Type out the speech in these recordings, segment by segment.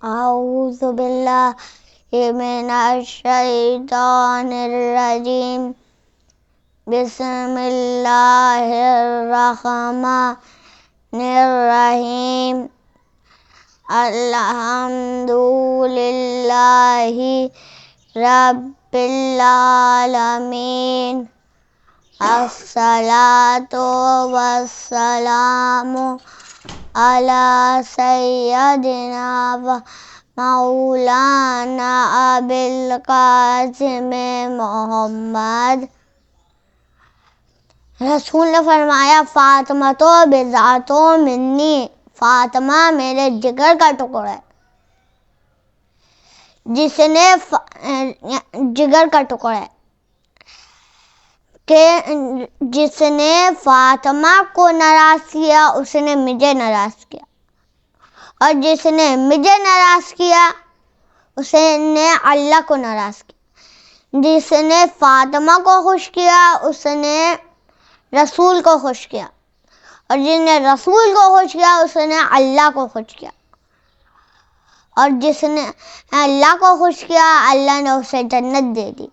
اعوذ باللہ من الشیطان الرجیم بسم اللہ الرحمن الرحیم الحمد للہ رب العالمین الصلاۃ والسلام علی سیدنا و مولانا ابی القاسم محمد۔ رسول نے فرمایا فاطمہ تو بضعۃ منی، فاطمہ میرے جگر کا ٹکڑا ہے۔ جگر کا ٹکڑا ہے کہ جس نے فاطمہ کو ناراض کیا اس نے مجھے ناراض کیا، اور جس نے مجھے ناراض کیا اس نے اللہ کو ناراض کیا، جس نے فاطمہ کو خوش کیا اس نے رسول کو خوش کیا، اور جس نے رسول کو خوش کیا اس نے اللہ کو خوش کیا، اور جس نے اللہ کو خوش کیا اللہ نے اسے جنت دے دی۔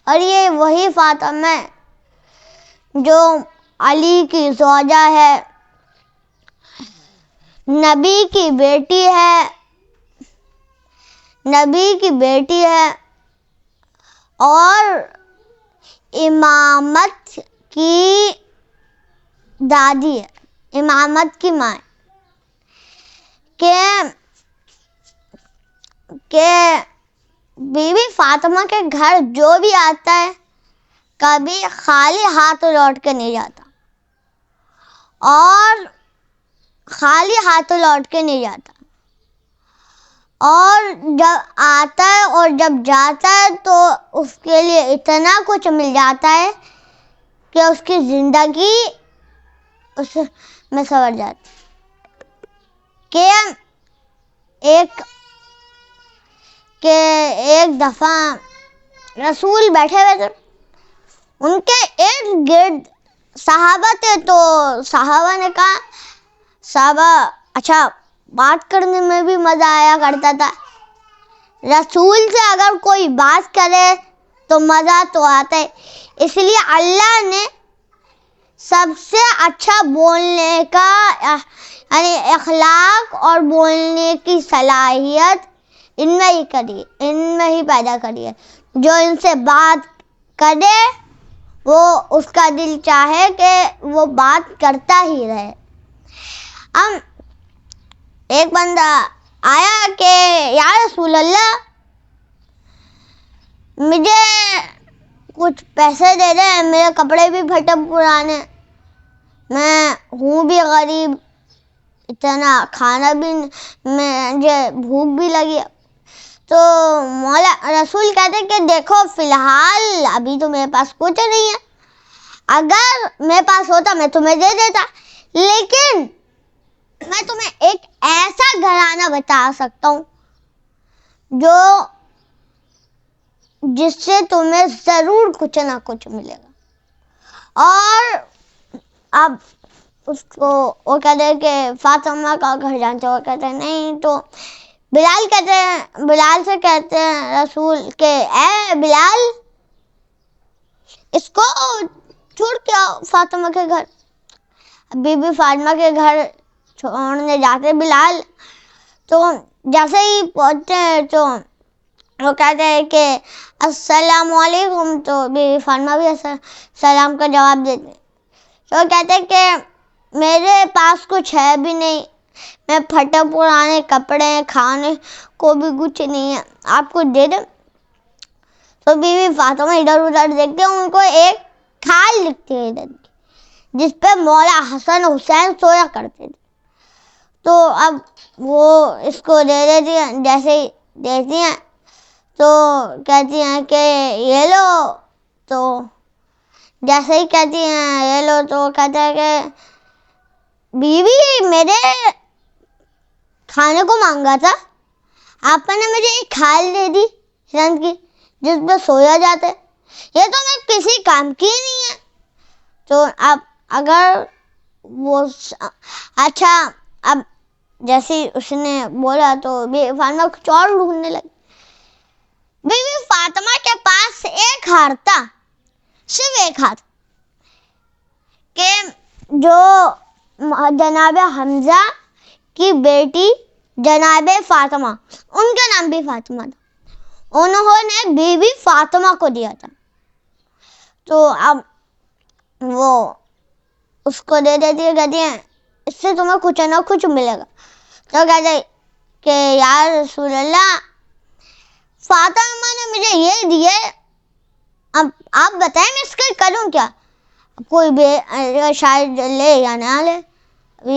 اور یہ وہی فاطمہ ہے جو علی کی زوجہ ہے، نبی کی بیٹی ہے اور امامت کی دادی ہے، امامت کی ماں ہے کہ بی بی فاطمہ کے گھر جو بھی آتا ہے کبھی خالی ہاتھ لوٹ کے نہیں جاتا، اور خالی ہاتھ لوٹ کے نہیں جاتا، اور جب آتا ہے اور جب جاتا ہے تو اس کے لیے اتنا کچھ مل جاتا ہے کہ اس کی زندگی اس میں سنور جاتی ہے۔ کہ ایک دفعہ رسول بیٹھے ہوئے تھے، ان کے ارد گرد صحابہ تھے، تو صحابہ نے کہا صحابہ اچھا بات کرنے میں بھی مزہ آیا کرتا تھا، رسول سے اگر کوئی بات کرے تو مزہ تو آتا ہے، اس لیے اللہ نے سب سے اچھا بولنے کا یعنی اخلاق اور بولنے کی صلاحیت ان میں ہی پیدا کری ہے۔ جو ان سے بات کرے وہ اس کا دل چاہے کہ وہ بات کرتا ہی رہے۔ اب ایک بندہ آیا کہ یا رسول اللہ مجھے کچھ پیسے دے دے، میرے کپڑے بھی پھٹے پرانے، میں ہوں بھی غریب، اتنا کھانا بھی مجھے بھوک بھی لگی۔ تو مولا رسول کہتے کہ دیکھو فی الحال ابھی تو میرے پاس کچھ نہیں ہے، اگر میرے پاس ہوتا میں تمہیں دے دیتا، لیکن میں تمہیں ایک ایسا گھرانہ بتا سکتا ہوں جس سے تمہیں ضرور کچھ نہ کچھ ملے گا۔ اور اب اس کو وہ کہتے ہیں کہ فاطمہ کا گھر جانتے ہو؟ کہتے ہیں نہیں۔ تو بلال سے کہتے ہیں رسول کہ اے بلال اس کو چھوڑ کے آؤ فاطمہ کے گھر۔ بی بی فاطمہ کے گھر چھوڑنے جاتے بلال، تو جیسے ہی پہنچتے ہیں تو وہ کہتے ہیں کہ السلام علیکم، تو بی بی فاطمہ بھی سلام کا جواب دیتے ہیں۔ تو کہتے ہیں کہ میرے پاس کچھ ہے بھی نہیں، میں پھٹے پرانے کپڑے ہیں، کھانے کو بھی کچھ نہیں ہے، آپ کچھ دے دیں۔ تو بی بی فاطمہ ادھر ادھر دیکھتے ہیں، ان کو ایک کھال دکھتی ہے ادھر جس پہ مولا حسن حسین سویا کرتے تھے۔ تو اب وہ اس کو دے دیتی ہیں، جیسے ہی دیتی ہیں تو کہتی ہیں کہ یہ لو، تو جیسے ہی کہتی ہیں یہ لو تو کہتا ہے کہ بیوی میرے کھانے کو مانگا تھا، آپ نے مجھے ایک کھال دے دی ہرن کی جس پہ سویا جاتا ہے، یہ تو میں کسی کام کی نہیں ہے۔ تو اب اگر وہ اچھا اب جیسے اس نے بولا تو بی فاطمہ کچھ اور ڈھونڈنے لگی. بی فاطمہ کے پاس ایک ہار تھا، صرف ایک ہار، کہ جو جناب حمزہ کی بیٹی جناب فاطمہ، ان کا نام بھی فاطمہ تھا، انہوں نے بی بی فاطمہ کو دیا تھا. تو اب وہ اس کو دے دیتی ہے، کہتی ہیں اس سے تمہیں کچھ نہ کچھ ملے گا. تو کہتے کہ یا رسول اللہ، فاطمہ نے مجھے یہ دیے، اب آپ بتائیں میں اس کا کروں کیا؟ کوئی بھی شاید لے یا نہ لے،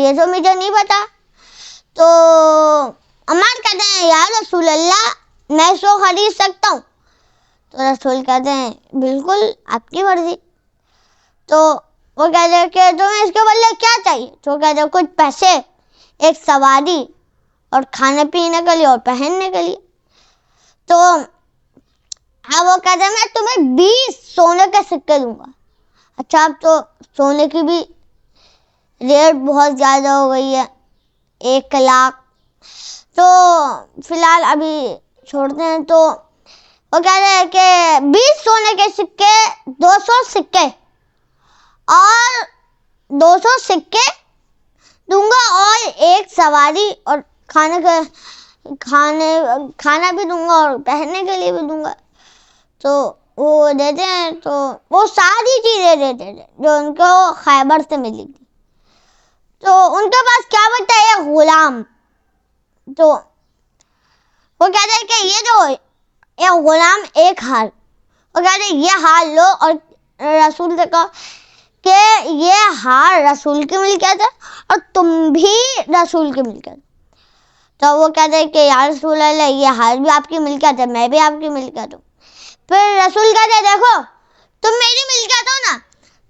یہ تو مجھے نہیں پتا. تو عمر کہتے ہیں یا رسول اللہ میں اس کو خرید سکتا ہوں؟ تو رسول کہتے ہیں بالکل آپ کی مرضی. تو وہ کہتے ہیں کہ تمہیں اس کے بدلے کیا چاہیے؟ تو کہتے ہیں کچھ پیسے، ایک سواری، اور کھانے پینے کے لیے اور پہننے کے لیے. تو اب وہ کہتے ہیں میں تمہیں 20 سونے کے سکے دوں گا. اچھا اب تو سونے کی بھی ریٹ بہت زیادہ ہو گئی ہے، 1 لاکھ. تو فی الحال ابھی چھوڑتے ہیں. تو وہ کہتے ہیں کہ 20 سونے کے سکے، 200 سکے، اور 200 سکے دوں گا، اور ایک سواری، اور کھانا بھی دوں گا اور پہننے کے لیے بھی دوں گا. تو وہ دیتے ہیں، تو وہ ساری چیزیں دیتے ہیں جو ان کو خیبر سے ملی تھی. تو ان کے پاس کیا بچتا ہے؟ ایک غلام. تو وہ کہتے ہیں کہ یہ جو ایک غلام، ایک ہار، وہ کہتے ہیں یہ ہار لو، اور رسول سے کہو کہ یہ ہار رسول کی ملکیت ہے اور تم بھی رسول کی ملکیت. تو وہ کہتے ہیں کہ یا رسول اللہ یہ ہار بھی آپ کی ملکیت ہے، میں بھی آپ کی ملکیت ہوں. پھر رسول کہتے ہیں دیکھو تم میری ملکیت ہو نا،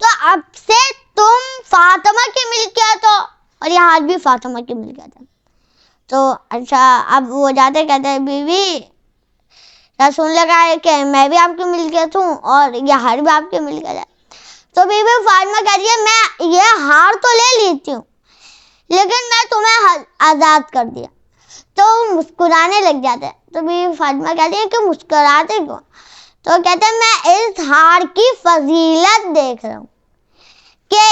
تو اب سے تم فاطمہ کی ملکیت ہو، اور یہ ہار بھی فاطمہ کی ملکیت ہے. تو اچھا اب وہ جاتے کہتے ہیں بیوی، رسول نے کہا ہے کہ میں بھی آپ کی ملکیت ہوں اور یہ ہار بھی آپ کی ملکیت ہے. تو بی بی فاطمہ کہتی ہے میں یہ ہار تو لے لیتی ہوں لیکن میں تمہیں آزاد کر دیا. تو مسکرانے لگ جاتے ہیں. تو بی بی فاطمہ کہتی ہے کہ مسکراتے کیوں؟ تو کہتے ہیں میں اس ہار کی فضیلت دیکھ رہا ہوں کہ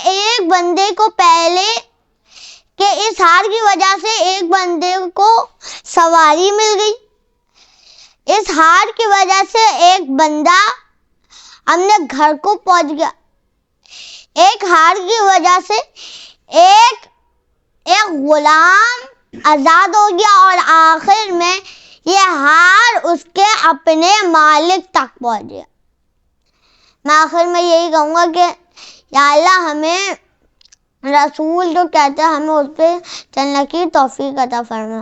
ایک بندے کو پہلے، کہ اس ہار کی وجہ سے ایک بندے کو سواری مل گئی، اس ہار کی وجہ سے ایک بندہ اپنے گھر کو پہنچ گیا، ایک ہار کی وجہ سے ایک غلام آزاد ہو گیا، اور آخر میں یہ ہار اس کے اپنے مالک تک پہنچ گیا. میں آخر میں یہی کہوں گا کہ یا اللہ ہمیں رسول جو کہتے ہیں ہمیں اس پہ چلنے کی توفیق عطا فرما.